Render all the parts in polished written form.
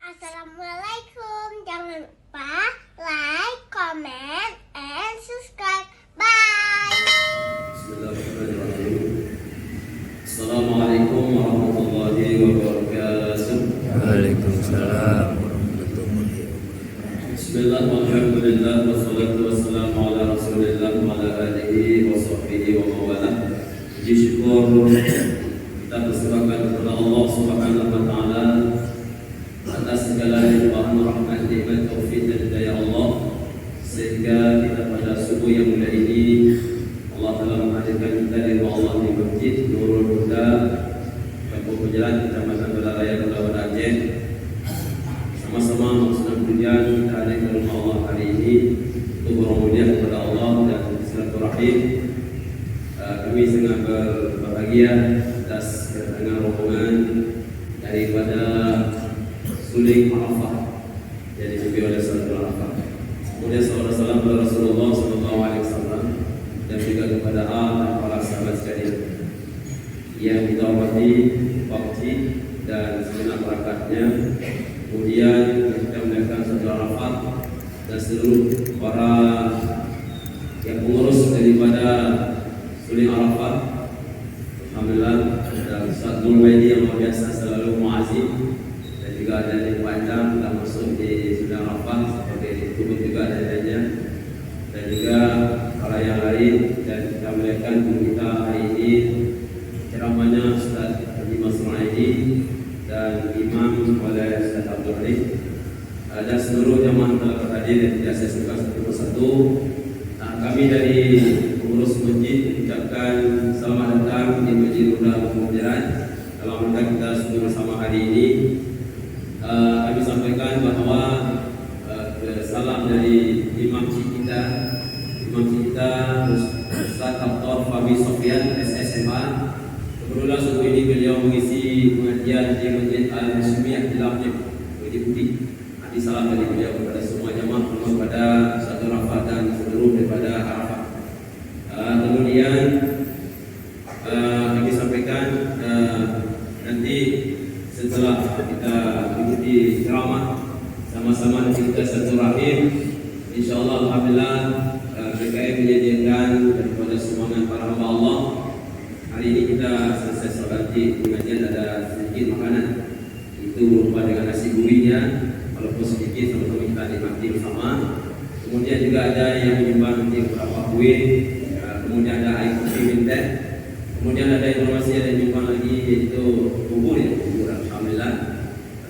Assalamualaikum. Jangan lupa like, comment, and subscribe. Bye. Bismillahirrahmanirrahim. Assalamualaikum warahmatullahi wabarakatuh. Waalaikumsalam warahmatullahi wabarakatuh. Bismillah, walhamdulillah, wassalatu wassalamu ala rasulillah wa ala alihi wa sahbihi wa mawala. Puji syukur kita persembahkan kepada Allah Subhanahu wa taala atas segala limpahan rahmat, nikmat, taufik dan hidayah Allah, sehingga kita pada subuh yang mulia ini Allah telah menghadirkan kita di rumah Allah di Masjid Nurul Huda, Kampung Penjalan, Kecamatan Belaraya, Kepulauan Aceh. Sama-sama mengucapkan pujian kita hadir ke rumah Allah hari ini untuk bermulia kepada Allah dan silaturahim. Kami sangat berbahagia atas kedatangan rombongan daripada Suling Arafah yang dipimpin oleh Saudara Arafah. Kemudian salam kepada Rasulullah SAW dan juga kepada dan para sahabat sekalian yang kita hormati, bakti dan segenap barakatnya. Kemudian kita melihatkan Saudara Arafah dan seluruh para yang pengurus daripada Suling Arafah. Alhamdulillah, ada Ustaz Nurwaidi yang luar biasa selalu muazim, dan juga ada yang panjang telah masuk di Suling Arafah sebagai turut juga adanya, dan juga para yang lain. Dan kita melihatkan guru kita hari ini ceramahnya Ustaz Haji Masrur Aidi dan imam oleh Ustaz Abdul Halim, dan seluruh jamaah telah berhadir dan tidak saya sebutkan satu persatu. Kami dari pengurus masjid mengucapkan selamat datang di Masjid Nurul Huda. Dalam rangka kita semua bersama hari ini, kami sampaikan bahawa salam dari imam kita Ustaz Dr. Fahmi Sofyan SSMA. Kebetulan subuh ini beliau mengisi pengajian di Masjid Al-Hashimiyah di Lampung, di Putih. Nanti salam dari beliau kepada semua jamaah, kepada Saudara Arafah dan seluruh daripada Arafah. Kemudian kami sampaikan nanti setelah kita mengikuti ceramah sama-sama nanti kita silaturahim. InsyaAllah alhamdulillah PKM menyediakan daripada sumbangan para hamba Allah. Hari ini kita selesai salat pengajian, ada sedikit makanan, itu berupa dengan nasi gurihnya, walaupun sedikit sama-sama kita nikmati bersama. Kemudian juga ada yang menyumbang nanti beberapa kue, kemudian ada air putih minta. Kemudian ada informasi ada nyumbang lagi, yaitu bubur ya, bubur. Alhamdulillah,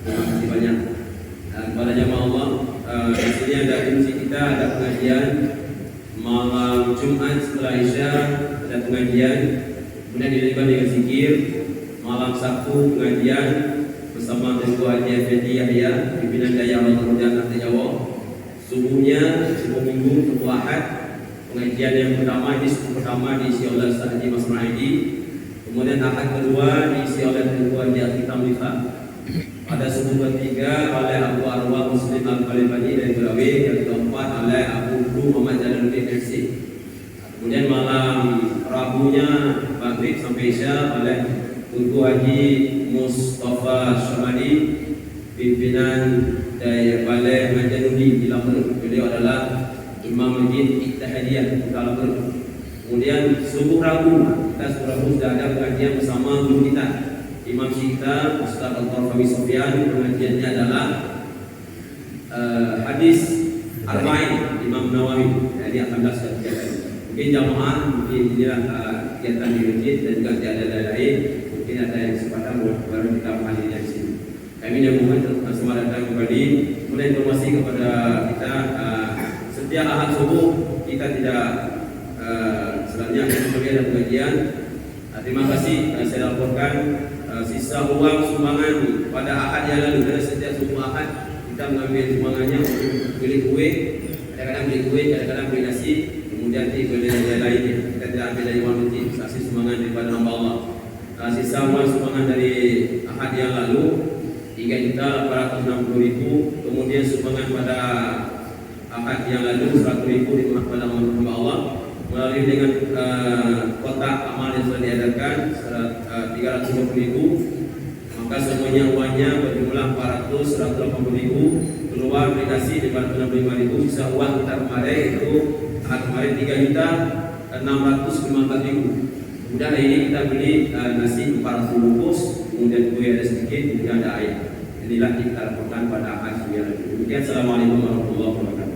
terima kasih banyak kepada jamaah Allah. Di sini ada fungsi kita, ada pengajian malam Jumat setelah Isya, ada pengajian, kemudian dilanjutkan dengan zikir. Malam Sabtu pengajian bersama Tengku Haji Effendi Yahya, pimpinan Daya Allah Kemudian Nanti Jawa. Subuhnya, subuh minggu, subuh Ahad, pengajian yang pertama, di subuh pertama diisi oleh Ustaz Haji Masrur Aidi. Kemudian Ahad kedua diisi oleh Tengku Haji Alkitab Lifa. Pada subuh ketiga oleh Abu Arwah Muslim Al-Qalibani dari Berawi. Yang keempat oleh Abu Bru Muhammad Jalaluddin MC. Kemudian malam Rabunya maghrib sampai Isya oleh Tengku Haji Mustafa Syamali, pimpinan dari Balai Majanudi di Lampung. Beliau adalah Imam Masjid Ittihadiyah di Lampung. Kemudian subuh Rabu, kita subuh Rabu sudah ada pengajian bersama guru kita, Imam kita Ustaz Dr. Fahmi Sofyan. Pengajiannya adalah hadis Arba'in Imam Nawawi. Jadi akan kegiatan. Mungkin jamaah, mungkin inilah kegiatan di masjid dan juga ada lain. Mungkin ada yang kesempatan baru kita menghadiri di sini. Kami mohon semua datang kembali. Kemudian informasi kepada kita, setiap Ahad subuh kita tidak sebenarnya sebagai ada pengajian. Terima kasih, saya laporkan sisa uang sumbangan pada Ahad yang lalu. Dari setiap subuh Ahad kita mengambil sumbangannya untuk beli kue. Kadang-kadang beli kue, kadang-kadang beli nasi. Kemudian beli yang lainnya. Kita tidak ambil dari uang masjid, kasih sumbangan daripada hamba Allah. Sisa uang sumbangan dari Ahad yang lalu 3.860.000. Kemudian sumbangan pada Ahad yang lalu 100.000 kepada hamba Allah melalui dengan kotak amal yang sudah diadakan 350.000. maka semuanya uangnya berjumlah 180.000, keluar aplikasi di 465.000, sisa uang kita kemarin itu kemarin 3.615.000. Kemudian hari ini kita beli nasi 400 bungkus, kemudian kue ada sedikit, kemudian ada air. Inilah kita lakukan pada akhir yang demikian. Assalamualaikum warahmatullahi wabarakatuh.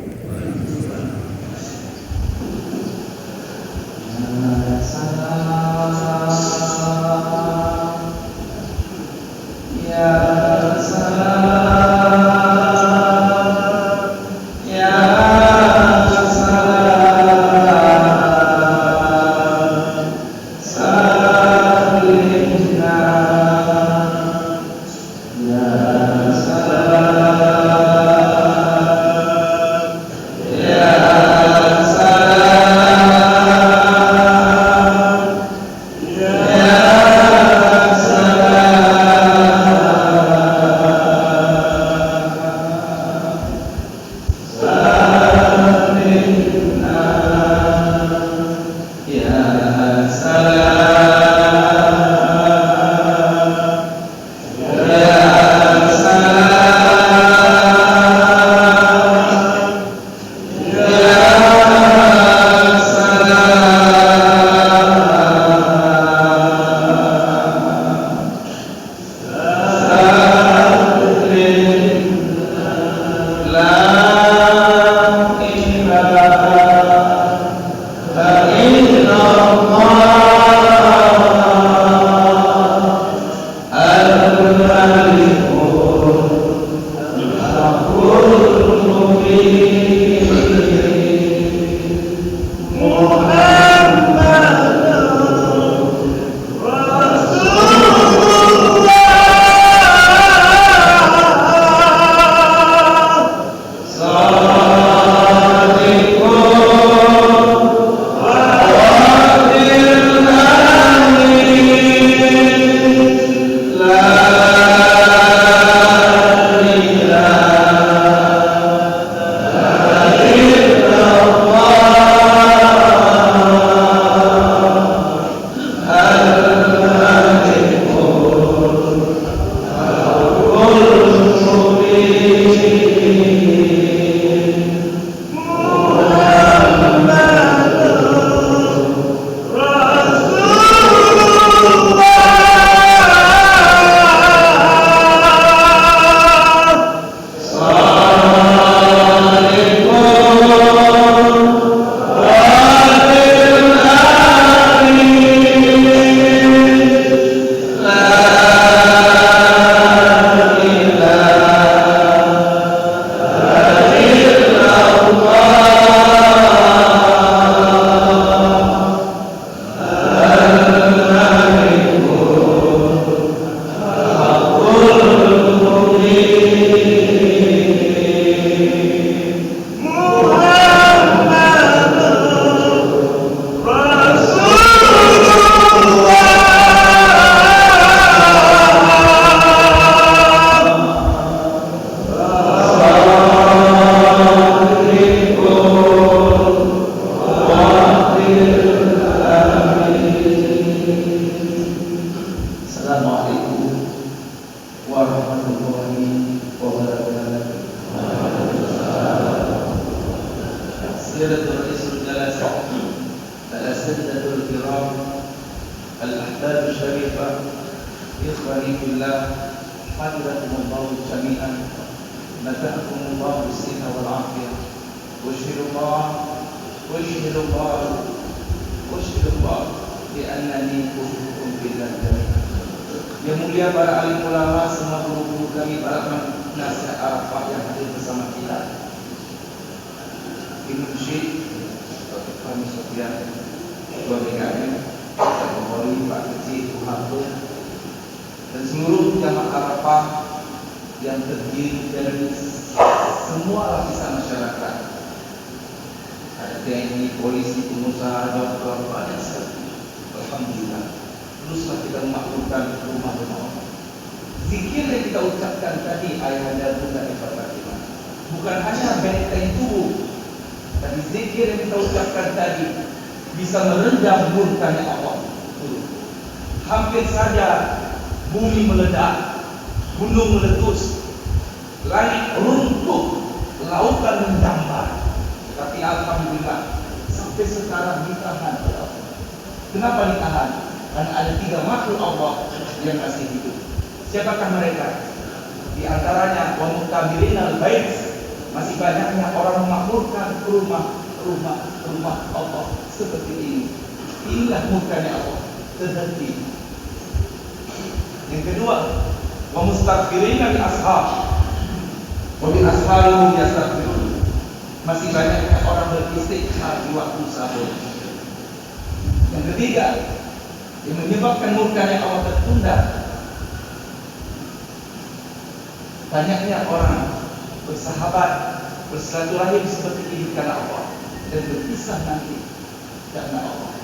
Yang mulia para alim ulama, semua guru-guru kami, para nasihat Arafah yang hadir bersama kita, Ibu Syekh Dr. Fahmi Sofyan, Ketua BKM, Pak Kapolri, Pak Kecil, Bu Harto, dan seluruh jamaah Arafah yang terdiri dari semua lapisan masyarakat. Ada TNI, polisi, pengusaha, dokter, banyak sekali. Alhamdulillah. Teruslah kita memaklumkan rumah-rumah orang. Zikir yang kita ucapkan tadi, ayahanda Bunda Fatimah, bukan hanya benteng tubuh, tapi zikir yang kita ucapkan tadi bisa merendam murkanya Allah. Hampir saja bumi meledak gunung meletus, langit runtuh, lautan menjambar. Tapi alhamdulillah sampai sekarang ditahan oleh Allah. Kenapa ditahan? Karena ada 3 makhluk Allah yang masih hidup. Siapakah mereka? Di antaranya wa muqabilinal bait, masih banyaknya orang memakmurkan rumah Allah seperti ini. Inilah murkanya Allah terhenti. Yang kedua, wa mustaghfirina bil ashab wa bil asharihum yastaghfirun, masih banyaknya orang beristighfar di waktu sahur. Yang ketiga, yang menyebabkan murkanya Allah tertunda, banyaknya orang bersahabat, bersilaturahim seperti ini karena Allah, dan berpisah nanti karena Allah.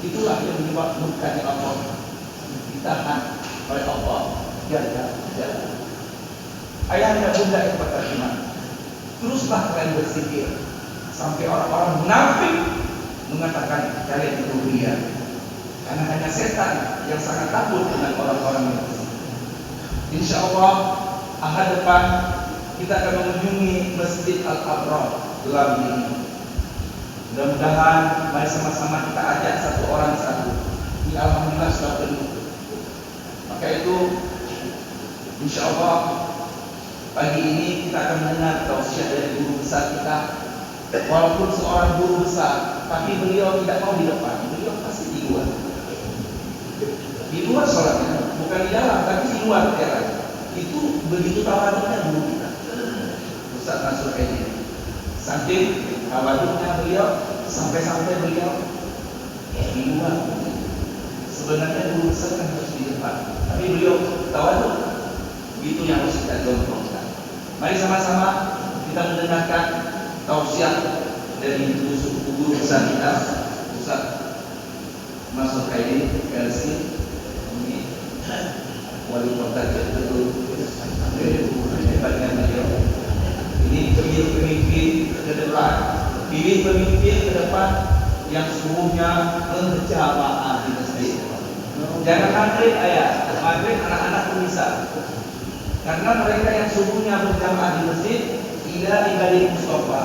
Itulah yang menyebabkan murkanya Allah ditahan oleh Allah. Jalla. Ayahnya bunda yang beriman, teruslah kalian berzikir sampai orang-orang munafik mengatakan kalian itu ria. Karena hanya setan yang sangat takut dengan orang-orang yang berzikir. Insya Allah ahad depan kita akan mengunjungi Masjid Al-Abrar Gelam ini. Mudah-mudahan mari sama-sama kita ajak satu orang satu. Ini alhamdulillah sudah penuh. Maka itu insya Allah pagi ini kita akan mendengar tausiah dari guru besar kita. Walaupun seorang guru besar, tapi beliau tidak mau di depan, beliau pasti di luar. Di luar sholatnya, bukan di dalam, tapi di luar teras. Itu begitu tawaduknya guru kita, Ustaz Nasrul Aidin. Saking tawaduknya beliau, sampai-sampai beliau di luar. Sebenarnya guru besar kan harus di depan, tapi beliau tawaduk. Itu yang harus kita contohkan. Mari sama-sama kita mendengarkan tausiah dari guru besar kita, Ustaz Nasrul Aidin LC, ini wali kota Jakarta. Hebatnya beliau. Ini pemimpin ke depan, pilih pemimpin ke depan yang sungguhnya berjamaah di masjid. Jangan maghrib ayah, maghrib anak-anak pun bisa. Karena mereka yang sungguhnya berjamaah di masjid, tidak ibadil Mustafa.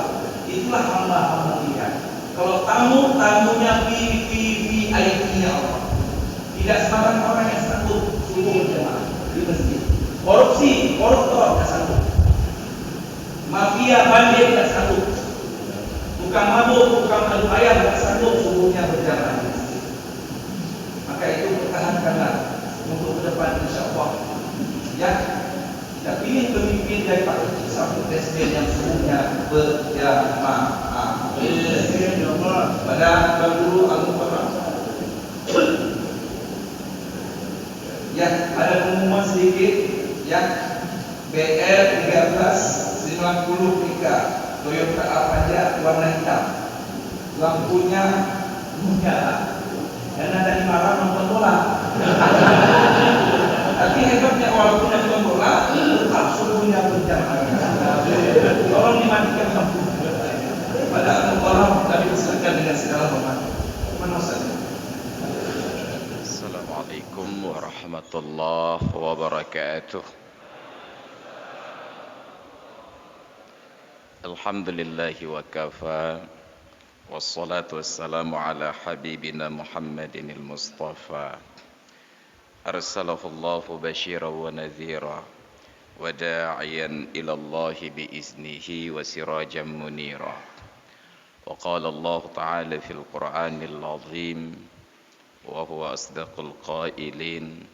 Itulah hamba-hamba dia. Kalau tamunya VIP-nya Allah. Tidak sembarang orang yang sanggup sungguh berjamaah di masjid. Koruptor tidak sanggup. Mafia bandir tidak sanggup. Tukang mabuk, tukang adu ayam tidak sanggup sungguhnya berjamaah di masjid. Maka itu pertahankanlah untuk ke depan insya Allah. Ya, kita pilih pemimpin dari Pak Kecil sampai presiden yang sungguhnya berjamaah. Pada Bang Guru Al-Mukarram. Ya, ada pengumuman sedikit. Ya, BR 1390 PK Toyota Avanza warna hitam. Lampunya menyala. Dan ada di malam nonton bola. Tapi hebatnya walaupun nonton bola, tetap suhunya berjamaah. Tolong dimatikan lampu. Pada Al-Mukarram kami persilakan dengan segala hormat. Mana saja. Assalamualaikum warahmatullahi wabarakatuh. Alhamdulillahi wa kafa, wassalatu wassalamu ala habibina Muhammadin al-Mustafa. Arsalahu Allahu basyiran wa nadhira wa da'iyan ila Allahi biiznihi wa sirajan munira. Wa qala Allah ta'ala fil Qur'anil azim wa huwa asdaqul qailin.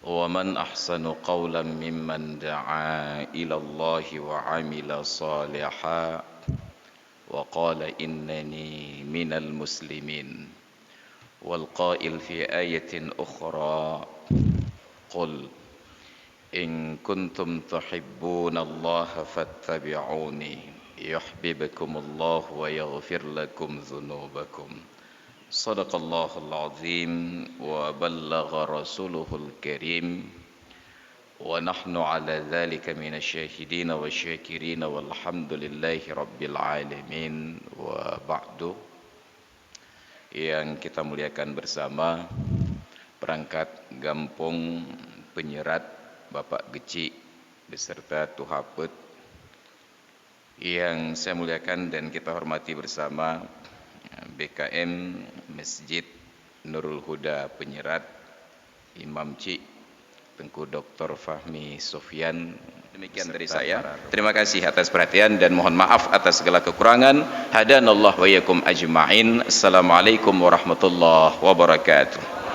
ومن أحسن قولا ممن دعا إلى الله وعمل صالحا وقال إنني من المسلمين والقائل في آية أخرى قل إن كنتم تحبون الله فاتبعوني يحببكم الله ويغفر لكم ذنوبكم صدق الله العظيم وبلغ رسوله الكريم ونحن على ذلك من الشاهدين والشاكرين والحمد لله رب العالمين وبعد. Yang kita muliakan bersama perangkat Gampung penyerat Bapak Geci beserta Tuhapet yang saya muliakan dan kita hormati bersama, BKM Masjid Nurul Huda Penyerat, Imam Cik Tengku Dr. Fahmi Sofyan. Demikian dari saya. Terima kasih atas perhatian dan mohon maaf atas segala kekurangan. Hadanallahu wa iyyakum ajma'in. Assalamualaikum warahmatullahi wabarakatuh.